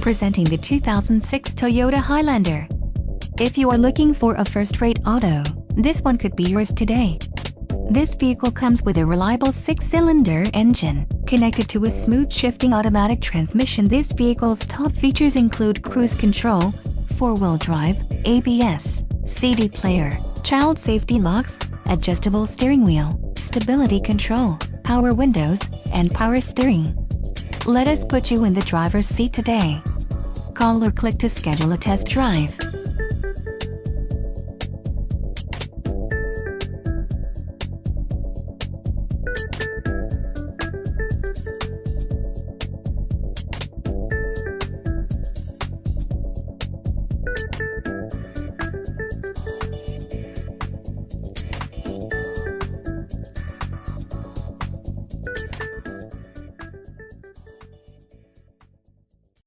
Presenting the 2006 Toyota Highlander. If you are looking for a first-rate auto, this one could be yours today. This vehicle comes with a reliable 6-cylinder engine, connected to a smooth shifting automatic transmission. This vehicle's top features include cruise control, 4-wheel drive, ABS, CD player, child safety locks, adjustable steering wheel, stability control, power windows, and power steering. Let us put you in the driver's seat today. Call or click to schedule a test drive.